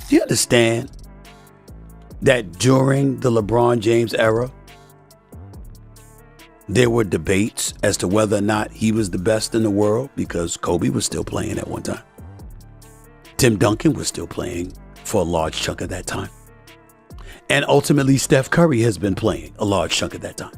Do you understand that during the LeBron James era, there were debates as to whether or not he was the best in the world because Kobe was still playing at one time. Tim Duncan was still playing for a large chunk of that time. And ultimately, Steph Curry has been playing a large chunk of that time.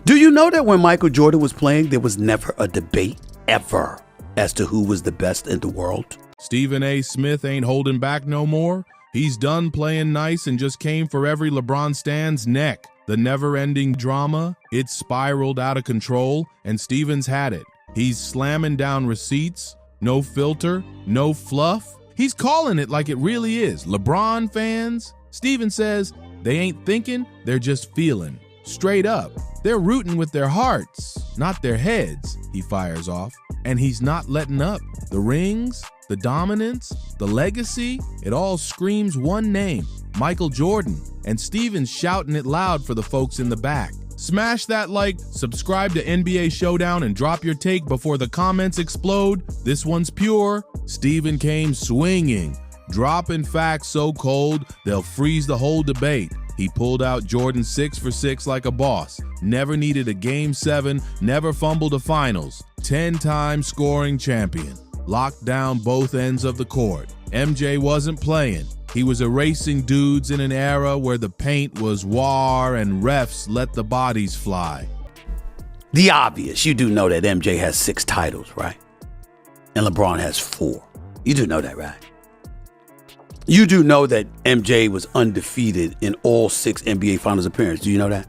Do you know that when Michael Jordan was playing, there was never a debate ever as to who was the best in the world? Stephen A. Smith ain't holding back no more. He's done playing nice and just came for every LeBron stan's neck. The never-ending drama, it spiraled out of control, and Stevens had it. He's slamming down receipts, no filter, no fluff. He's calling it like it really is. LeBron fans, Stevens says, they ain't thinking, they're just feeling. Straight up, they're rooting with their hearts, not their heads, he fires off. And he's not letting up. The rings, the dominance, the legacy, it all screams one name, Michael Jordan. And Stevens shouting it loud for the folks in the back. Smash that like, subscribe to NBA Showdown, and drop your take before the comments explode. This one's pure. Stephen came swinging, dropping facts so cold they'll freeze the whole debate. He pulled out Jordan 6 for 6 like a boss. Never needed a Game 7, never fumbled a finals. 10-time scoring champion. Locked down both ends of the court. MJ wasn't playing. He was erasing dudes in an era where the paint was war and refs let the bodies fly. The obvious. You do know that MJ has 6 titles, right? And LeBron has 4. You do know that, right? You do know that MJ was undefeated in all 6 NBA Finals appearances. Do you know that?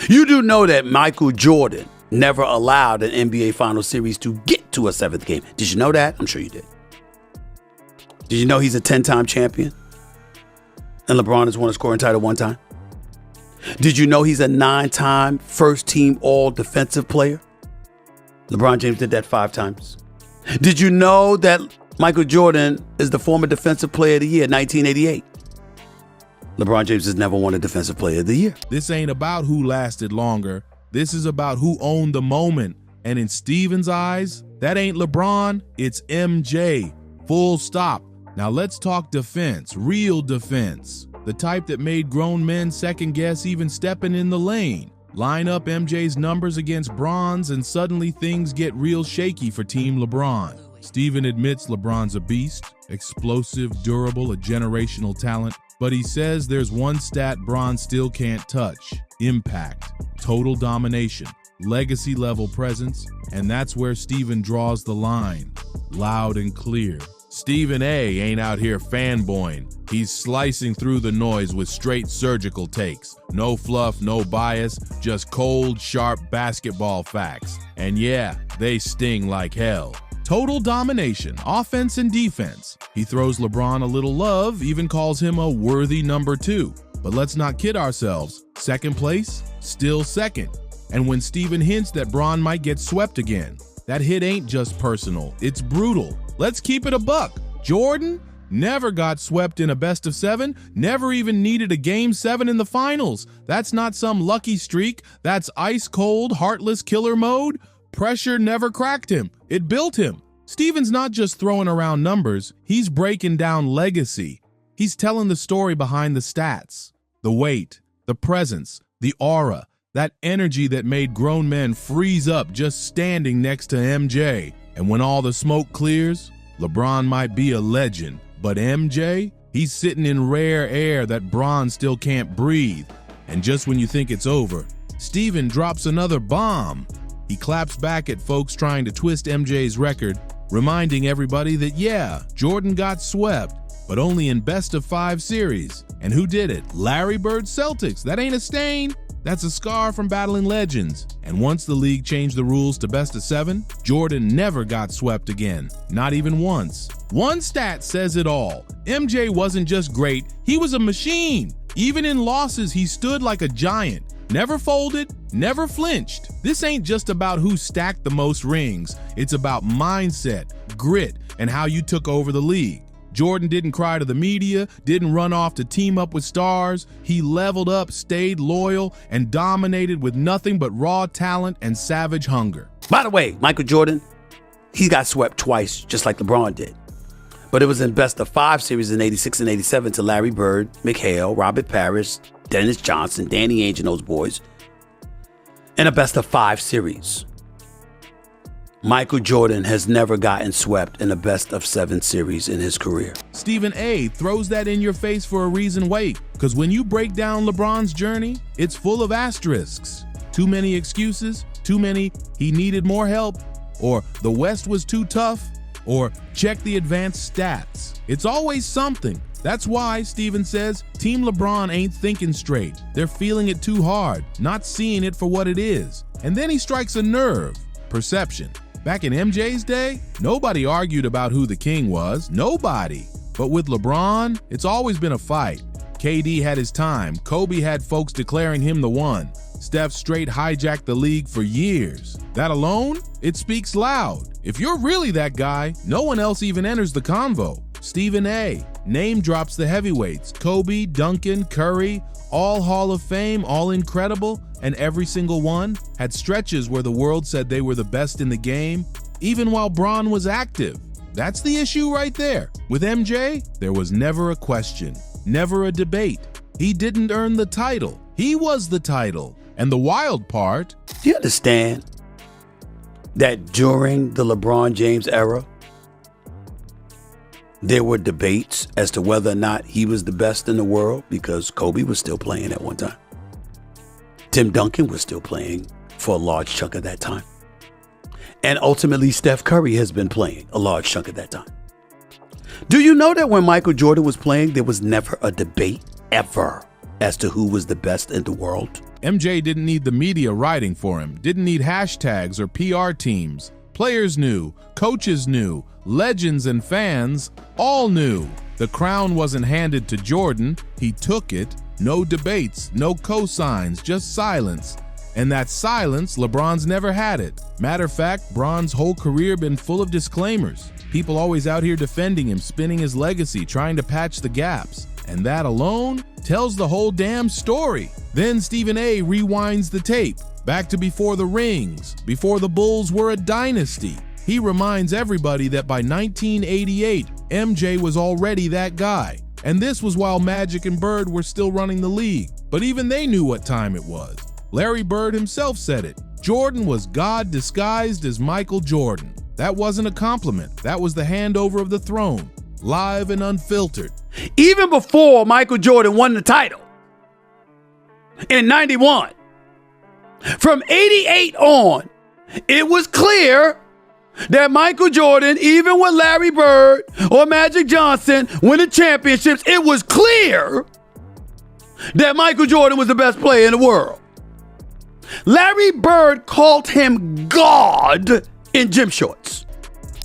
You do know that Michael Jordan never allowed an NBA Finals series to get to a 7th game. Did you know that? I'm sure you did. Did you know he's a 10-time champion? And LeBron has won a scoring title 1 time? Did you know he's a 9-time first-team all-defensive player? LeBron James did that 5 times. Did you know that Michael Jordan is the former Defensive Player of the Year, 1988? LeBron James has never won a Defensive Player of the Year. This ain't about who lasted longer. This is about who owned the moment. And in Stevens' eyes, that ain't LeBron, it's MJ. Full stop. Now let's talk defense, real defense. The type that made grown men second guess even stepping in the lane. Line up MJ's numbers against Bron's and suddenly things get real shaky for Team LeBron. Steven admits LeBron's a beast, explosive, durable, a generational talent, but he says there's one stat Bron still can't touch: impact, total domination, legacy level presence, and that's where Steven draws the line, loud and clear. Stephen A. ain't out here fanboying. He's slicing through the noise with straight surgical takes. No fluff, no bias, just cold, sharp basketball facts. And yeah, they sting like hell. Total domination, offense and defense. He throws LeBron a little love, even calls him a worthy number 2. But let's not kid ourselves. Second place, still second. And when Steven hints that Bron might get swept again, that hit ain't just personal, it's brutal. Let's keep it a buck. Jordan never got swept in a best of 7, never even needed a Game 7 in the finals. That's not some lucky streak. That's ice cold, heartless killer mode. Pressure never cracked him. It built him. Steven's not just throwing around numbers. He's breaking down legacy. He's telling the story behind the stats, the weight, the presence, the aura, that energy that made grown men freeze up just standing next to MJ. And when all the smoke clears, LeBron might be a legend, but MJ, he's sitting in rare air that Bron still can't breathe. And just when you think it's over, Steven drops another bomb. He claps back at folks trying to twist MJ's record, reminding everybody that yeah, Jordan got swept, but only in best of 5 series. And who did it? Larry Bird Celtics. That ain't a stain. That's a scar from battling legends. And once the league changed the rules to best of 7, Jordan never got swept again, not even once. One stat says it all. MJ wasn't just great, he was a machine. Even in losses, he stood like a giant. Never folded, never flinched. This ain't just about who stacked the most rings. It's about mindset, grit, and how you took over the league. Jordan didn't cry to the media, didn't run off to team up with stars. He leveled up, stayed loyal, and dominated with nothing but raw talent and savage hunger. By the way, Michael Jordan, he got swept twice, just like LeBron did. But it was in best of 5 series in 86 and 87 to Larry Bird, McHale, Robert Parrish, Dennis Johnson, Danny Ainge and those boys. In a best of 5 series. Michael Jordan has never gotten swept in a best of 7 series in his career. Stephen A. throws that in your face for a reason. Wait, because when you break down LeBron's journey, it's full of asterisks. Too many excuses, too many he needed more help, or the West was too tough, or check the advanced stats. It's always something. That's why Stephen says Team LeBron ain't thinking straight. They're feeling it too hard, not seeing it for what it is. And then he strikes a nerve, perception. Back in MJ's day, nobody argued about who the king was, nobody. But with LeBron, it's always been a fight. KD had his time, Kobe had folks declaring him the one. Steph straight hijacked the league for years. That alone, it speaks loud. If you're really that guy, no one else even enters the convo. Stephen A. name drops the heavyweights, Kobe, Duncan, Curry, all Hall of Fame, all incredible, and every single one had stretches where the world said they were the best in the game, even while Bron was active. That's the issue right there. With MJ, there was never a question, never a debate. He didn't earn the title. He was the title. And the wild part... Do you understand that during the LeBron James era, there were debates as to whether or not he was the best in the world because Kobe was still playing at one time. Tim Duncan was still playing for a large chunk of that time. And ultimately, Steph Curry has been playing a large chunk of that time. Do you know that when Michael Jordan was playing, there was never a debate ever as to who was the best in the world? MJ didn't need the media writing for him, didn't need hashtags or PR teams. Players knew, coaches knew, legends and fans all knew. The crown wasn't handed to Jordan, he took it. No debates, no cosigns, just silence. And that silence, LeBron's never had it. Matter of fact, Bron's whole career been full of disclaimers. People always out here defending him, spinning his legacy, trying to patch the gaps. And that alone tells the whole damn story. Then Stephen A. rewinds the tape, back to before the rings, before the Bulls were a dynasty. He reminds everybody that by 1988, MJ was already that guy. And this was while Magic and Bird were still running the league. But even they knew what time it was. Larry Bird himself said it. Jordan was God disguised as Michael Jordan. That wasn't a compliment. That was the handover of the throne, live and unfiltered. Even before Michael Jordan won the title in 91, from 88 on, it was clear that Michael Jordan, even with Larry Bird or Magic Johnson winning championships, it was clear that Michael Jordan was the best player in the world. Larry Bird called him God in gym shorts.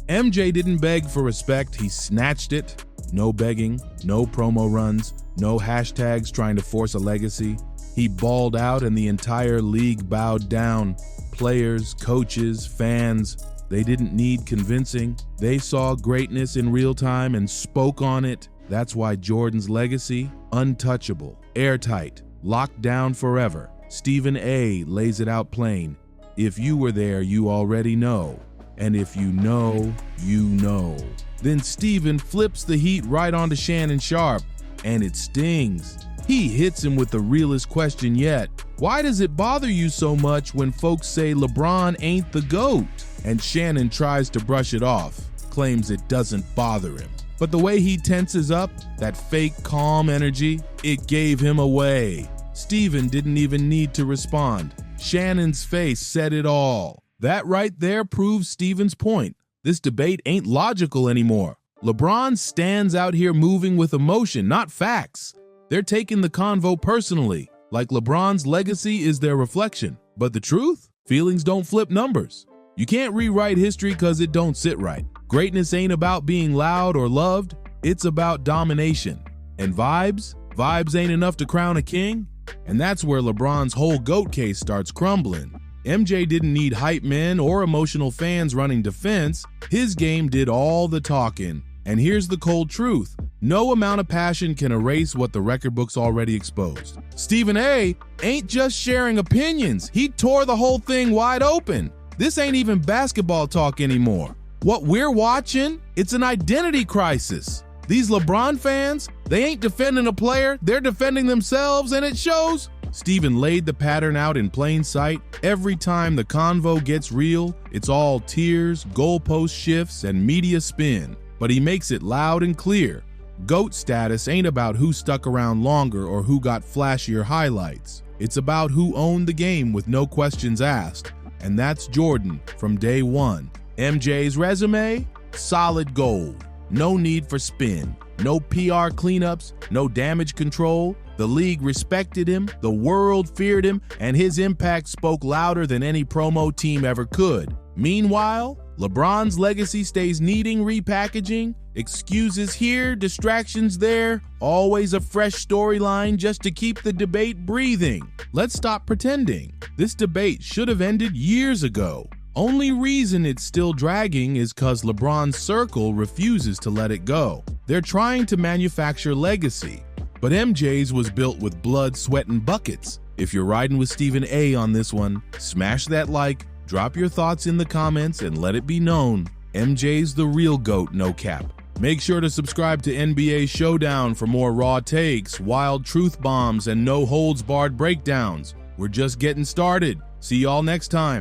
MJ didn't beg for respect, he snatched it. No begging, no promo runs, no hashtags trying to force a legacy. He balled out and the entire league bowed down. Players, coaches, fans, they didn't need convincing. They saw greatness in real time and spoke on it. That's why Jordan's legacy, untouchable, airtight, locked down forever. Stephen A. lays it out plain. If you were there, you already know. And if you know, you know. Then Stephen flips the heat right onto Shannon Sharpe, and it stings. He hits him with the realest question yet. Why does it bother you so much when folks say LeBron ain't the GOAT? And Shannon tries to brush it off, claims it doesn't bother him. But the way he tenses up, that fake calm energy, it gave him away. Stephen didn't even need to respond. Shannon's face said it all. That right there proves Stephen's point. This debate ain't logical anymore. LeBron stands out here moving with emotion, not facts. They're taking the convo personally, like LeBron's legacy is their reflection. But the truth? Feelings don't flip numbers. You can't rewrite history because it don't sit right. Greatness ain't about being loud or loved. It's about domination. And vibes? Vibes ain't enough to crown a king. And that's where LeBron's whole GOAT case starts crumbling. MJ didn't need hype men or emotional fans running defense. His game did all the talking. And here's the cold truth. No amount of passion can erase what the record books already exposed. Stephen A. ain't just sharing opinions. He tore the whole thing wide open. This ain't even basketball talk anymore. What we're watching, it's an identity crisis. These LeBron fans, they ain't defending a player, they're defending themselves, and it shows. Steven laid the pattern out in plain sight. Every time the convo gets real, it's all tears, goalpost shifts, and media spin. But he makes it loud and clear. GOAT status ain't about who stuck around longer or who got flashier highlights. It's about who owned the game with no questions asked. And that's Jordan from day one. MJ's resume? Solid gold. No need for spin. No PR cleanups, no damage control. The league respected him, the world feared him, and his impact spoke louder than any promo team ever could. Meanwhile, LeBron's legacy stays needing repackaging, excuses here, distractions there, always a fresh storyline just to keep the debate breathing. Let's stop pretending. This debate should have ended years ago. Only reason it's still dragging is because LeBron's circle refuses to let it go. They're trying to manufacture legacy, but MJ's was built with blood, sweat, and buckets. If you're riding with Stephen A on this one, smash that like, drop your thoughts in the comments, and let it be known, MJ's the real GOAT, no cap. Make sure to subscribe to NBA Showdown for more raw takes, wild truth bombs, and no holds barred breakdowns. We're just getting started. See y'all next time.